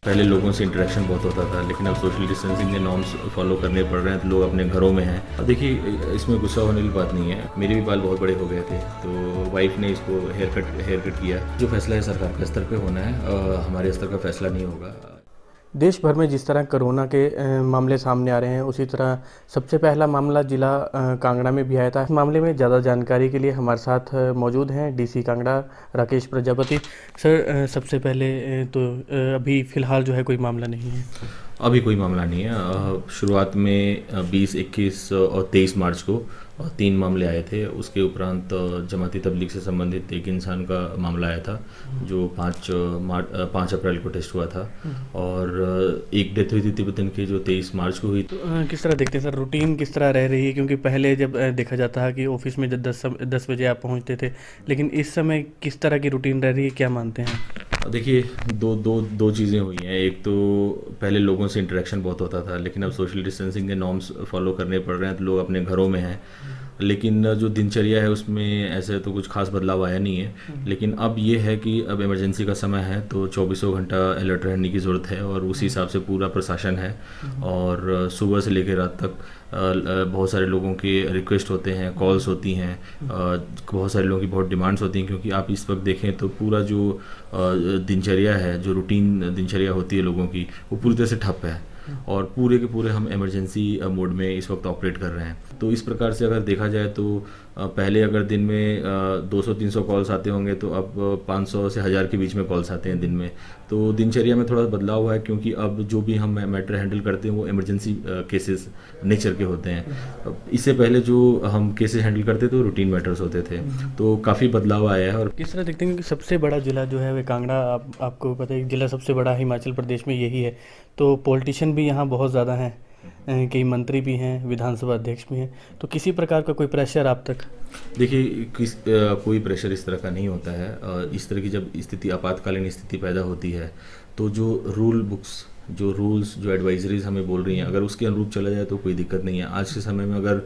पहले लोगों से इंटरेक्शन बहुत होता था, लेकिन अब सोशल डिस्टेंसिंग के नॉर्म्स फॉलो करने पड़ रहे हैं, तो लोग अपने घरों में हैं। अब देखिए, इसमें गुस्सा होने की बात नहीं है। मेरे भी बाल बहुत बड़े हो गए थे, तो वाइफ ने इसको हेयर कट किया। जो फैसला है सरकार के स्तर पे होना है, हमारे स्तर का फैसला नहीं होगा। देश भर में जिस तरह कोरोना के मामले सामने आ रहे हैं, उसी तरह सबसे पहला मामला जिला कांगड़ा में भी आया था। इस मामले में ज़्यादा जानकारी के लिए हमारे साथ मौजूद हैं डीसी कांगड़ा राकेश प्रजापति। सर, सबसे पहले अभी फ़िलहाल जो है कोई मामला नहीं है। अभी कोई मामला नहीं है। शुरुआत में 20, 21 और 23 मार्च को 3 मामले आए थे। उसके उपरांत जमाती तबलीग से संबंधित एक इंसान का मामला आया था, जो 5 अप्रैल को टेस्ट हुआ था, और एक डेथ हुई थी तिब्बतन की, जो 23 मार्च को हुई। तो किस तरह देखते हैं सर, रूटीन किस तरह रह रही है? क्योंकि पहले जब देखा जाता है कि ऑफिस में जब 10 बजे आप पहुंचते थे, लेकिन इस समय किस तरह की रूटीन रह रही है, क्या मानते हैं? देखिए, दो चीज़ें हुई हैं। एक तो पहले लोगों से इंटरेक्शन बहुत होता था, लेकिन अब सोशल डिस्टेंसिंग के नॉर्म्स फॉलो करने पड़ रहे हैं, तो लोग अपने घरों में हैं। लेकिन जो दिनचर्या है उसमें ऐसे तो कुछ खास बदलाव आया नहीं है। लेकिन अब ये है कि अब इमरजेंसी का समय है, तो 24 घंटा अलर्ट रहने की ज़रूरत है, और उसी हिसाब से पूरा प्रशासन है। और सुबह से लेकर रात तक बहुत सारे लोगों के रिक्वेस्ट होते हैं, कॉल्स होती हैं, बहुत सारे लोगों की बहुत डिमांड्स होती हैं। क्योंकि आप इस वक्त देखें तो पूरा जो दिनचर्या है, जो रूटीन दिनचर्या होती है लोगों की, वो पूरी तरह से ठप है, और पूरे के पूरे हम इमरजेंसी मोड में इस वक्त ऑपरेट कर रहे हैं। तो इस प्रकार से अगर देखा जाए तो पहले अगर दिन में 200-300 कॉल्स आते होंगे, तो अब 500 से 1000 के बीच में कॉल्स आते हैं दिन में। तो दिनचर्या में थोड़ा बदलाव हुआ है, क्योंकि अब जो भी हम मैटर हैंडल करते हैं वो इमरजेंसी केसेस नेचर के होते हैं। इससे पहले जो हम केसेस हैंडल करते थे वो रूटीन मैटर्स होते थे, तो काफ़ी बदलाव आया है। और किस तरह देखते हैं कि सबसे बड़ा जिला जो है वह कांगड़ा, आपको पता है जिला सबसे बड़ा हिमाचल प्रदेश में यही है, तो पॉलिटिशियन भी यहाँ बहुत ज़्यादा हैं, कई मंत्री भी हैं, विधानसभा अध्यक्ष भी हैं, तो किसी प्रकार का कोई प्रेशर आप तक? देखिए, कोई प्रेशर इस तरह का नहीं होता है। इस तरह की जब स्थिति, आपातकालीन स्थिति पैदा होती है, तो जो रूल बुक्स, जो रूल्स, जो एडवाइजरीज हमें बोल रही हैं, अगर उसके अनुरूप चला जाए तो कोई दिक्कत नहीं है। आज के समय में अगर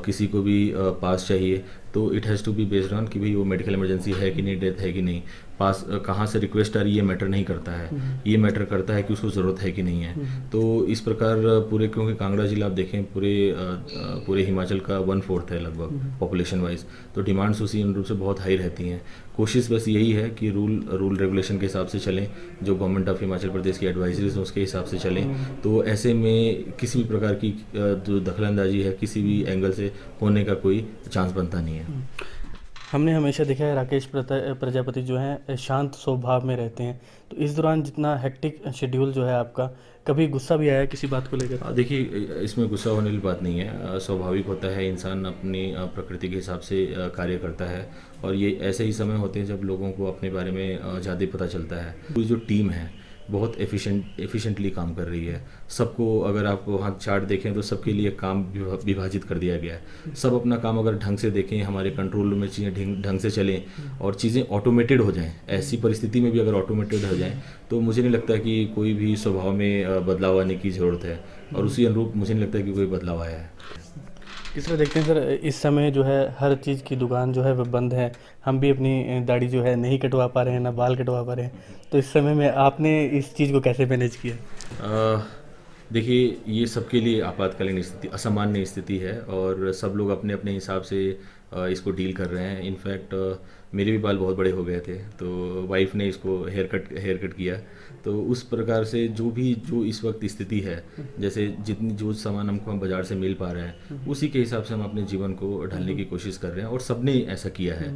किसी को भी पास चाहिए, तो it has to be based on कि भाई वो मेडिकल इमरजेंसी है कि नहीं, डेथ है कि नहीं, पास कहाँ से रिक्वेस्ट आ रही है, ये मैटर नहीं करता है। ये मैटर करता है कि उसको ज़रूरत है कि नहीं है। तो इस प्रकार पूरे, क्योंकि कांगड़ा जिला आप देखें पूरे हिमाचल का 1/4 है लगभग पॉपुलेशन वाइज, तो डिमांड्स उसी अनुरूप से बहुत हाई रहती हैं। कोशिश बस यही है कि रूल रेगुलेशन के हिसाब से चलें, जो गवर्नमेंट ऑफ हिमाचल प्रदेश की एडवाइजरीज हैं उसके हिसाब से चलें। तो ऐसे में किसी भी प्रकार की जो दखलंदाजी है किसी भी एंगल से होने का कोई चांस बनता नहीं है। हमने हमेशा देखा है राकेश प्रजापति जो हैं शांत स्वभाव में रहते हैं, तो इस दौरान जितना हेक्टिक शेड्यूल जो है आपका, कभी गुस्सा भी आया किसी बात को लेकर? देखिए, इसमें गुस्सा होने की बात नहीं है। स्वाभाविक होता है, इंसान अपनी प्रकृति के हिसाब से कार्य करता है, और ये ऐसे ही समय होते हैं जब लोगों को अपने बारे में ज़्यादा पता चलता है। पूरी जो टीम है बहुत एफिशिएंटली काम कर रही है। सबको, अगर आप वहाँ चार्ट देखें तो सबके लिए काम विभाजित कर दिया गया है। सब अपना काम अगर ढंग से देखें, हमारे कंट्रोल रूम में चीज़ें ढंग से चलें और चीज़ें ऑटोमेटेड हो जाएं, ऐसी परिस्थिति में भी अगर ऑटोमेटेड हो जाएं, तो मुझे नहीं लगता कि कोई भी स्वभाव में बदलाव आने की ज़रूरत है, और उसी अनुरूप मुझे नहीं लगता कि कोई बदलाव आया है। किस तरह देखते हैं सर, इस समय जो है हर चीज़ की दुकान जो है वह बंद है, हम भी अपनी दाढ़ी जो है नहीं कटवा पा रहे हैं, ना बाल कटवा पा रहे हैं, तो इस समय में आपने इस चीज़ को कैसे मैनेज किया? देखिए, ये सबके लिए आपातकालीन स्थिति, असामान्य स्थिति है, और सब लोग अपने अपने हिसाब से इसको डील कर रहे हैं। इनफैक्ट मेरे भी बाल बहुत बड़े हो गए थे, तो वाइफ ने इसको हेयर कट किया। तो उस प्रकार से जो इस वक्त स्थिति है, जैसे जो सामान हमको हम बाज़ार से मिल पा रहे हैं, उसी के हिसाब से हम अपने जीवन को ढालने की कोशिश कर रहे हैं, और सबने ऐसा किया है।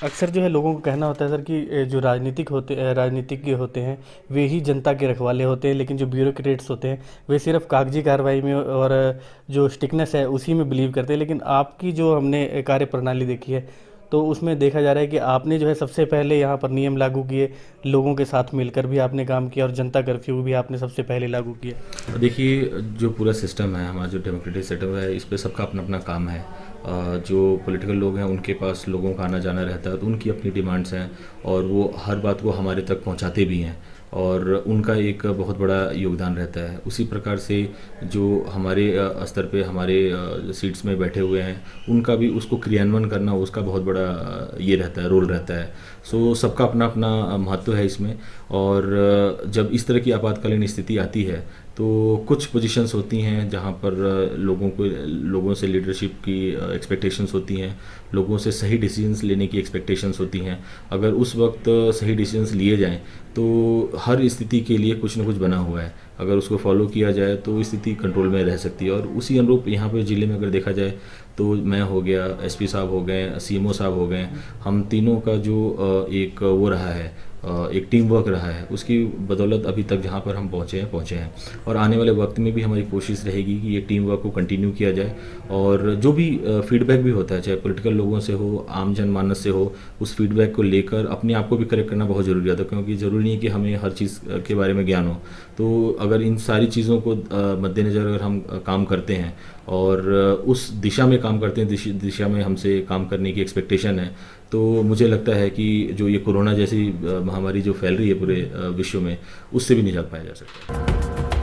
अक्सर जो है लोगों को कहना होता है सर कि जो राजनीतिज्ञ होते हैं वे ही जनता के रखवाले होते हैं, लेकिन जो ब्यूरोक्रेट्स होते हैं वे सिर्फ कागजी कार्रवाई में और जो स्टिकनेस है उसी में बिलीव करते हैं। लेकिन आपकी जो हमने कार्य प्रणाली देखी है, तो उसमें देखा जा रहा है कि आपने जो है सबसे पहले यहाँ पर नियम लागू किए, लोगों के साथ मिलकर भी आपने काम किया, और जनता कर्फ्यू भी आपने सबसे पहले लागू किया। देखिए, जो पूरा सिस्टम है, हमारा जो डेमोक्रेटिक सिस्टम है, इस पे सबका अपना अपना काम है। जो पॉलिटिकल लोग हैं उनके पास लोगों का आना जाना रहता है, तो उनकी अपनी डिमांड्स हैं, और वो हर बात को हमारे तक पहुंचाते भी हैं, और उनका एक बहुत बड़ा योगदान रहता है। उसी प्रकार से जो हमारे स्तर पे हमारे सीट्स में बैठे हुए हैं, उनका भी उसको क्रियान्वयन करना उसका बहुत बड़ा ये रहता है, रोल रहता है। सो सबका अपना अपना महत्व है इसमें। और जब इस तरह की आपातकालीन स्थिति आती है तो कुछ पोजीशंस होती हैं जहाँ पर लोगों से लीडरशिप की एक्सपेक्टेशंस होती हैं, लोगों से सही डिसीजंस लेने की एक्सपेक्टेशंस होती हैं। अगर उस वक्त सही डिसीजंस लिए जाएं तो हर स्थिति के लिए कुछ ना कुछ बना हुआ है, अगर उसको फॉलो किया जाए तो स्थिति कंट्रोल में रह सकती है। और उसी अनुरूप यहाँ पे ज़िले में अगर देखा जाए तो मैं हो गया, एसपी साहब हो गए, सीएमओ साहब हो गए, हम तीनों का जो एक वो रहा है, एक टीम वर्क रहा है, उसकी बदौलत अभी तक जहाँ पर हम पहुँचे हैं। और आने वाले वक्त में भी हमारी कोशिश रहेगी कि ये टीम वर्क को कंटिन्यू किया जाए। और जो भी फीडबैक भी होता है, चाहे पॉलिटिकल लोगों से हो, आम जनमानस से हो, उस फीडबैक को लेकर अपने आप को भी करेक्ट करना बहुत ज़रूरी होता है, क्योंकि ज़रूरी नहीं है कि हमें हर चीज़ के बारे में ज्ञान हो। तो अगर इन सारी चीज़ों को मद्देनज़र अगर हम काम करते हैं और उस दिशा में काम करते हैं, दिशा में हमसे काम करने की एक्सपेक्टेशन है, तो मुझे लगता है कि जो ये कोरोना जैसी महामारी जो फैल रही है पूरे विश्व में, उससे भी निजात पाया जा सकता है।